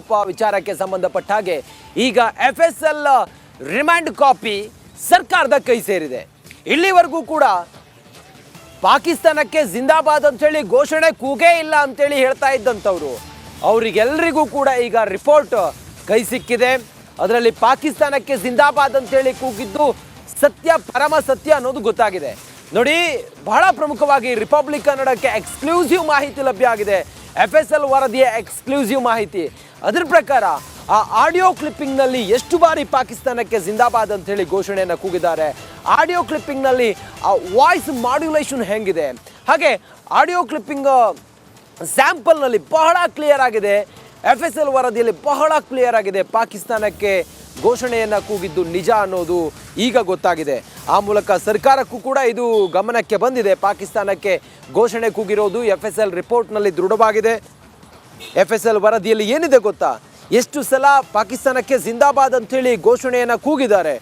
ಆರೋಪ ವಿಚಾರಕ್ಕೆ ಸಂಬಂಧಪಟ್ಟ ಹಾಗೆ ಈಗ FSL ರಿಮಾಂಡ್ ಕಾಪಿ ಸರ್ಕಾರದ ಕೈ ಸೇರಿದೆ. ಇಲ್ಲಿವರೆಗೂ ಕೂಡ ಪಾಕಿಸ್ತಾನಕ್ಕೆ ಜಿಂದಾಬಾದ್ ಅಂತೇಳಿ ಘೋಷಣೆ ಕೂಗೇ ಇಲ್ಲ ಅಂತೇಳಿ ಹೇಳ್ತಾ ಇದ್ದಂಥವ್ರು ಅವರಿಗೆಲ್ಲರಿಗೂ ಕೂಡ ಈಗ ರಿಪೋರ್ಟ್ ಕೈ ಸಿಕ್ಕಿದೆ. ಅದರಲ್ಲಿ ಪಾಕಿಸ್ತಾನಕ್ಕೆ ಜಿಂದಾಬಾದ್ ಅಂತೇಳಿ ಕೂಗಿದ್ದು ಸತ್ಯ, ಪರಮ ಸತ್ಯ ಅನ್ನೋದು ಗೊತ್ತಾಗಿದೆ. ನೋಡಿ, ಬಹಳ ಪ್ರಮುಖವಾಗಿ ರಿಪಬ್ಲಿಕ್ ಕನ್ನಡಕ್ಕೆ ಎಕ್ಸ್ಕ್ಲೂಸಿವ್ ಮಾಹಿತಿ ಲಭ್ಯ ಆಗಿದೆ. FSL ವರದಿಯ ಎಕ್ಸ್ಕ್ಲೂಸಿವ್ ಮಾಹಿತಿ. ಅದರ ಪ್ರಕಾರ ಆ ಆಡಿಯೋ ಕ್ಲಿಪ್ಪಿಂಗ್ನಲ್ಲಿ ಎಷ್ಟು ಬಾರಿ ಪಾಕಿಸ್ತಾನಕ್ಕೆ ಜಿಂದಾಬಾದ್ ಅಂತ ಹೇಳಿ ಘೋಷಣೆಯನ್ನು ಕೂಗಿದ್ದಾರೆ, ಆಡಿಯೋ ಕ್ಲಿಪ್ಪಿಂಗ್ನಲ್ಲಿ ಆ ವಾಯ್ಸ್ ಮಾಡ್ಯುಲೇಷನ್ ಹೆಂಗಿದೆ, ಹಾಗೆ ಆಡಿಯೋ ಕ್ಲಿಪ್ಪಿಂಗ್ ಸ್ಯಾಂಪಲ್ನಲ್ಲಿ ಬಹಳ ಕ್ಲಿಯರ್ ಆಗಿದೆ. FSL ವರದಿಯಲ್ಲಿ ಬಹಳ ಕ್ಲಿಯರ್ ಆಗಿದೆ ಪಾಕಿಸ್ತಾನಕ್ಕೆ ಘೋಷಣೆಯನ್ನು ಕೂಗಿದ್ದು ನಿಜ ಅನ್ನೋದು ಈಗ ಗೊತ್ತಾಗಿದೆ. ಆ ಮೂಲಕ ಸರ್ಕಾರಕ್ಕೂ ಕೂಡ ಇದು ಗಮನಕ್ಕೆ ಬಂದಿದೆ. ಪಾಕಿಸ್ತಾನಕ್ಕೆ ಘೋಷಣೆ ಕೂಗಿರೋದು FSL ರಿಪೋರ್ಟ್ನಲ್ಲಿ ದೃಢವಾಗಿದೆ. FSL ವರದಿಯಲ್ಲಿ ಏನಿದೆ ಗೊತ್ತಾ, ಎಷ್ಟು ಸಲ ಪಾಕಿಸ್ತಾನಕ್ಕೆ ಜಿಂದಾಬಾದ್ ಅಂಥೇಳಿ ಘೋಷಣೆಯನ್ನು ಕೂಗಿದ್ದಾರೆ.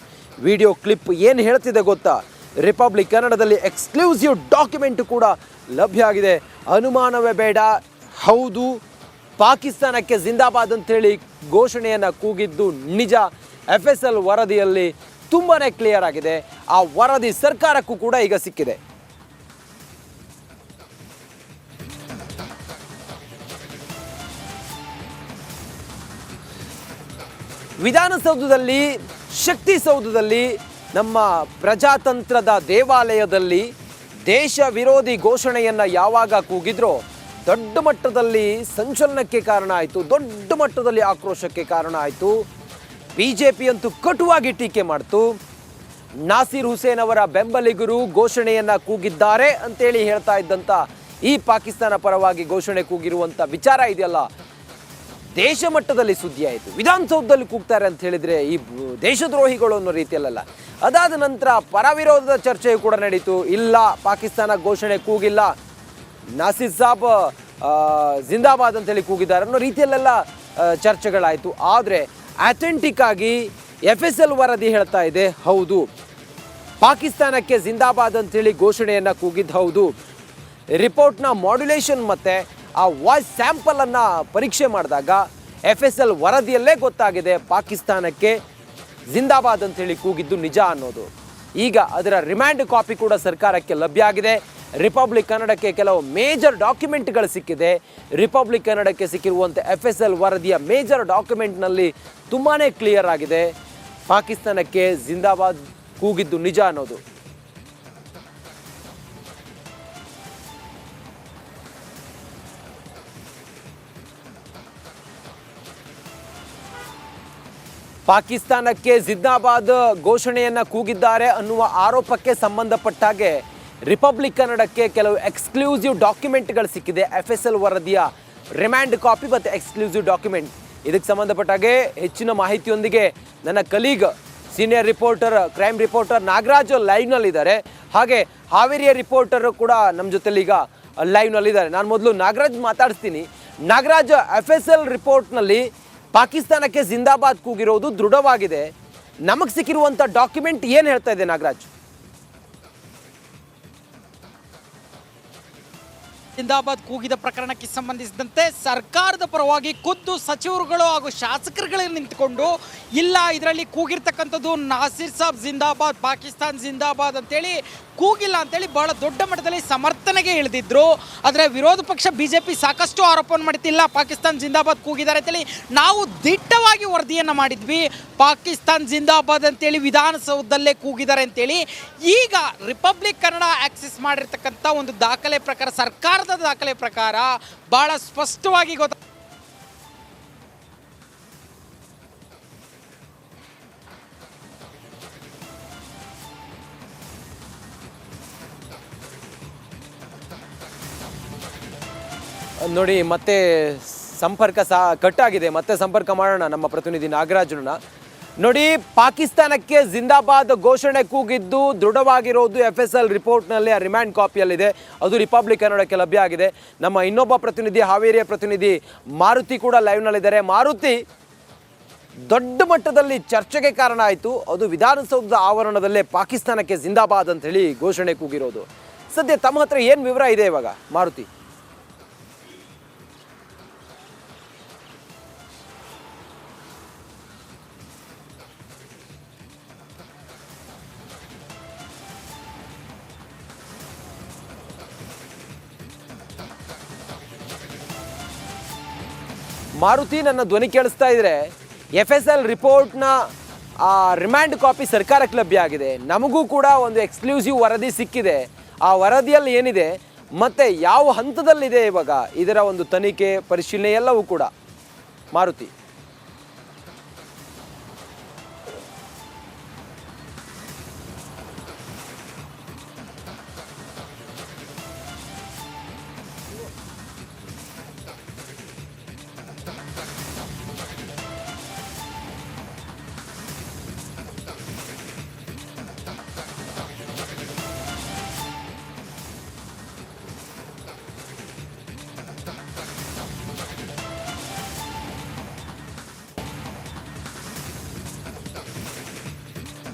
ವಿಡಿಯೋ ಕ್ಲಿಪ್ ಏನು ಹೇಳ್ತಿದೆ ಗೊತ್ತಾ, ರಿಪಬ್ಲಿಕ್ ಕನ್ನಡದಲ್ಲಿ ಎಕ್ಸ್ಕ್ಲೂಸಿವ್ ಡಾಕ್ಯುಮೆಂಟ್ ಕೂಡ ಲಭ್ಯ ಆಗಿದೆ. ಅನುಮಾನವೇ ಬೇಡ, ಹೌದು, ಪಾಕಿಸ್ತಾನಕ್ಕೆ ಜಿಂದಾಬಾದ್ ಅಂಥೇಳಿ ಘೋಷಣೆಯನ್ನು ಕೂಗಿದ್ದು ನಿಜ. FSL ವರದಿಯಲ್ಲಿ ತುಂಬಾ ಕ್ಲಿಯರ್ ಆಗಿದೆ. ಆ ವರದಿ ಸರ್ಕಾರಕ್ಕೂ ಕೂಡ ಈಗ ಸಿಕ್ಕಿದೆ. ವಿಧಾನಸೌಧದಲ್ಲಿ, ಶಕ್ತಿಸೌಧದಲ್ಲಿ, ನಮ್ಮ ಪ್ರಜಾತಂತ್ರದ ದೇವಾಲಯದಲ್ಲಿ ದೇಶ ವಿರೋಧಿ ಘೋಷಣೆಯನ್ನು ಯಾವಾಗ ಕೂಗಿದ್ರೋ ದೊಡ್ಡ ಮಟ್ಟದಲ್ಲಿ ಸಂಚಲನಕ್ಕೆ ಕಾರಣ ಆಯಿತು, ದೊಡ್ಡ ಮಟ್ಟದಲ್ಲಿ ಆಕ್ರೋಶಕ್ಕೆ ಕಾರಣ ಆಯಿತು. BJP ಅಂತೂ ಕಟುವಾಗಿ ಟೀಕೆ ಮಾಡ್ತು. ನಾಸೀರ್ ಹುಸೇನ್ ಅವರ ಬೆಂಬಲಿಗರು ಘೋಷಣೆಯನ್ನು ಕೂಗಿದ್ದಾರೆ ಅಂತೇಳಿ ಹೇಳ್ತಾ ಇದ್ದಂಥ ಈ ಪಾಕಿಸ್ತಾನ ಪರವಾಗಿ ಘೋಷಣೆ ಕೂಗಿರುವಂಥ ವಿಚಾರ ಇದೆಯಲ್ಲ, ದೇಶ ಮಟ್ಟದಲ್ಲಿ ಸುದ್ದಿ ಆಯಿತು. ವಿಧಾನಸೌಧದಲ್ಲಿ ಕೂಗ್ತಾರೆ ಅಂತ ಹೇಳಿದರೆ ಈ ದೇಶದ್ರೋಹಿಗಳು ಅನ್ನೋ ರೀತಿಯಲ್ಲ. ಅದಾದ ನಂತರ ಪರವಿರೋಧದ ಚರ್ಚೆಯು ಕೂಡ ನಡೀತು. ಇಲ್ಲ, ಪಾಕಿಸ್ತಾನ ಘೋಷಣೆ ಕೂಗಿಲ್ಲ, ನಾಸೀರ್ ಸಾಬ್ ಜಿಂದಾಬಾದ್ ಅಂತೇಳಿ ಕೂಗಿದ್ದಾರೆ ಅನ್ನೋ ರೀತಿಯಲ್ಲೆಲ್ಲ ಚರ್ಚೆಗಳಾಯಿತು. ಆದರೆ ಅಥೆಂಟಿಕ್ ಆಗಿ FSL ವರದಿ ಹೇಳ್ತಾ ಇದೆ, ಹೌದು, ಪಾಕಿಸ್ತಾನಕ್ಕೆ ಜಿಂದಾಬಾದ್ ಅಂತೇಳಿ ಘೋಷಣೆಯನ್ನು ಕೂಗಿದ್ದು ಹೌದು. ರಿಪೋರ್ಟ್ನ ಮಾಡ್ಯುಲೇಷನ್ ಮತ್ತು ಆ ವಾಯ್ಸ್ ಸ್ಯಾಂಪಲನ್ನು ಪರೀಕ್ಷೆ ಮಾಡಿದಾಗ FSL ವರದಿಯಲ್ಲೇ ಗೊತ್ತಾಗಿದೆ ಪಾಕಿಸ್ತಾನಕ್ಕೆ ಜಿಂದಾಬಾದ್ ಅಂತೇಳಿ ಕೂಗಿದ್ದು ನಿಜ ಅನ್ನೋದು. ಈಗ ಅದರ ರಿಮ್ಯಾಂಡ್ ಕಾಪಿ ಕೂಡ ಸರ್ಕಾರಕ್ಕೆ ಲಭ್ಯ ಆಗಿದೆ. ರಿಪಬ್ಲಿಕ್ ಕನ್ನಡಕ್ಕೆ ಕೆಲವು ಮೇಜರ್ ಡಾಕ್ಯುಮೆಂಟ್ಗಳು ಸಿಕ್ಕಿದೆ. ರಿಪಬ್ಲಿಕ್ ಕನ್ನಡಕ್ಕೆ ಸಿಕ್ಕಿರುವಂಥ FSL ವರದಿಯ ಮೇಜರ್ ಡಾಕ್ಯುಮೆಂಟ್ನಲ್ಲಿ ತುಂಬಾ ಕ್ಲಿಯರ್ ಆಗಿದೆ ಪಾಕಿಸ್ತಾನಕ್ಕೆ ಜಿಂದಾಬಾದ್ ಕೂಗಿದ್ದು ನಿಜ ಅನ್ನೋದು. ಪಾಕಿಸ್ತಾನಕ್ಕೆ ಜಿಂದಾಬಾದ್ ಘೋಷಣೆಯನ್ನು ಕೂಗಿದ್ದಾರೆ ಅನ್ನುವ ಆರೋಪಕ್ಕೆ ಸಂಬಂಧಪಟ್ಟ ಹಾಗೆ ರಿಪಬ್ಲಿಕ್ ಕನ್ನಡಕ್ಕೆ ಕೆಲವು ಎಕ್ಸ್ಕ್ಲೂಸಿವ್ ಡಾಕ್ಯುಮೆಂಟ್ಗಳು ಸಿಕ್ಕಿದೆ. FSL ವರದಿಯ ರಿಮ್ಯಾಂಡ್ ಕಾಪಿ ಮತ್ತು ಎಕ್ಸ್ಕ್ಲೂಸಿವ್ ಡಾಕ್ಯುಮೆಂಟ್. ಇದಕ್ಕೆ ಸಂಬಂಧಪಟ್ಟ ಹಾಗೆ ಹೆಚ್ಚಿನ ಮಾಹಿತಿಯೊಂದಿಗೆ ನನ್ನ colleague senior reporter, crime reporter Nagaraj ಲೈವ್ನಲ್ಲಿದ್ದಾರೆ. ಹಾಗೆ ಹಾವೇರಿಯ ರಿಪೋರ್ಟರ್ ಕೂಡ ನಮ್ಮ ಜೊತೆಲಿ ಈಗ ಲೈವ್ನಲ್ಲಿದ್ದಾರೆ. ನಾನು ಮೊದಲು ನಾಗರಾಜ್ ಮಾತಾಡಿಸ್ತೀನಿ. ನಾಗರಾಜ್, FSL ರಿಪೋರ್ಟ್ನಲ್ಲಿ ಪಾಕಿಸ್ತಾನಕ್ಕೆ ಜಿಂದಾಬಾದ್ ಕೂಗಿರೋದು ದೃಢವಾಗಿದೆ. ನಮಗೆ ಸಿಕ್ಕಿರುವಂಥ ಡಾಕ್ಯುಮೆಂಟ್ ಏನು ಹೇಳ್ತಾ ಇದೆ ನಾಗರಾಜ್? ಜಿಂದಾಬಾದ್ ಕೂಗಿದ ಪ್ರಕರಣಕ್ಕೆ ಸಂಬಂಧಿಸಿದಂತೆ ಸರ್ಕಾರದ ಪರವಾಗಿ ಖುದ್ದು ಸಚಿವರುಗಳು ಹಾಗೂ ಶಾಸಕರುಗಳೇ ನಿಂತುಕೊಂಡು ಇಲ್ಲ, ಇದರಲ್ಲಿ ಕೂಗಿರ್ತಕ್ಕಂಥದ್ದು ನಾಸೀರ್ ಸಾಬ್ ಜಿಂದಾಬಾದ್, ಪಾಕಿಸ್ತಾನ್ ಜಿಂದಾಬಾದ್ ಅಂತೇಳಿ ಕೂಗಿಲ್ಲ ಅಂತೇಳಿ ಬಹಳ ದೊಡ್ಡ ಮಟ್ಟದಲ್ಲಿ ಸಮರ್ಥನೆಗೆ ಇಳಿದಿದ್ರು. ಆದರೆ ವಿರೋಧ ಪಕ್ಷ BJP ಸಾಕಷ್ಟು ಆರೋಪವನ್ನು ಮಾಡ್ತಿಲ್ಲ, ಪಾಕಿಸ್ತಾನ್ ಜಿಂದಾಬಾದ್ ಕೂಗಿದ್ದಾರೆ ಅಂತೇಳಿ. ನಾವು ದಿಟ್ಟವಾಗಿ ವರದಿಯನ್ನು ಮಾಡಿದ್ವಿ, ಪಾಕಿಸ್ತಾನ್ ಜಿಂದಾಬಾದ್ ಅಂತೇಳಿ ವಿಧಾನಸೌಧದಲ್ಲೇ ಕೂಗಿದ್ದಾರೆ ಅಂತೇಳಿ. ಈಗ ರಿಪಬ್ಲಿಕ್ ಕನ್ನಡ ಆಕ್ಸೆಸ್ ಮಾಡಿರ್ತಕ್ಕಂಥ ಒಂದು ದಾಖಲೆ ಪ್ರಕಾರ, ಸರ್ಕಾರದ ದಾಖಲೆ ಪ್ರಕಾರ ಬಹಳ ಸ್ಪಷ್ಟವಾಗಿ ಗೊತ್ತ. ನೋಡಿ, ಮತ್ತೆ ಸಂಪರ್ಕ ಕಟ್ ಆಗಿದೆ. ಮತ್ತೆ ಸಂಪರ್ಕ ಮಾಡೋಣ ನಮ್ಮ ಪ್ರತಿನಿಧಿ ನಾಗರಾಜನ. ನೋಡಿ, ಪಾಕಿಸ್ತಾನಕ್ಕೆ ಜಿಂದಾಬಾದ್ ಘೋಷಣೆ ಕೂಗಿದ್ದು ದೃಢವಾಗಿರೋದು FSL ರಿಪೋರ್ಟ್ನಲ್ಲಿ ಆ ರಿಮ್ಯಾಂಡ್ ಕಾಪಿಯಲ್ಲಿದೆ. ಅದು ರಿಪಬ್ಲಿಕ್ ಕನ್ನಡಕ್ಕೆ ಲಭ್ಯ ಆಗಿದೆ. ನಮ್ಮ ಇನ್ನೊಬ್ಬ ಪ್ರತಿನಿಧಿ, ಹಾವೇರಿಯ ಪ್ರತಿನಿಧಿ ಮಾರುತಿ ಕೂಡ ಲೈವ್ನಲ್ಲಿದ್ದಾರೆ. ಮಾರುತಿ, ದೊಡ್ಡ ಮಟ್ಟದಲ್ಲಿ ಚರ್ಚೆಗೆ ಕಾರಣ ಆಯಿತು. ಅದು ವಿಧಾನಸೌಧದ ಆವರಣದಲ್ಲೇ ಪಾಕಿಸ್ತಾನಕ್ಕೆ ಜಿಂದಾಬಾದ್ ಅಂತ ಹೇಳಿ ಘೋಷಣೆ ಕೂಗಿರೋದು. ಸದ್ಯ ತಮ್ಮ ಹತ್ರ ಏನು ವಿವರ ಇದೆ ಇವಾಗ ಮಾರುತಿ? ಮಾರುತಿ, ನನ್ನ ಧ್ವನಿ ಕೇಳಿಸ್ತಾ ಇದ್ರೆ FSL ರಿಪೋರ್ಟ್ನ ರಿಮ್ಯಾಂಡ್ ಕಾಪಿ ಸರ್ಕಾರಕ್ಕೆ ಲಭ್ಯ ಆಗಿದೆ. ನಮಗೂ ಕೂಡ ಒಂದು ಎಕ್ಸ್ಕ್ಲೂಸಿವ್ ವರದಿ ಸಿಕ್ಕಿದೆ. ಆ ವರದಿಯಲ್ಲಿ ಏನಿದೆ ಮತ್ತು ಯಾವ ಹಂತದಲ್ಲಿದೆ ಇವಾಗ ಇದರ ಒಂದು ತನಿಖೆ ಪರಿಶೀಲನೆ ಎಲ್ಲವೂ ಕೂಡ. ಮಾರುತಿ.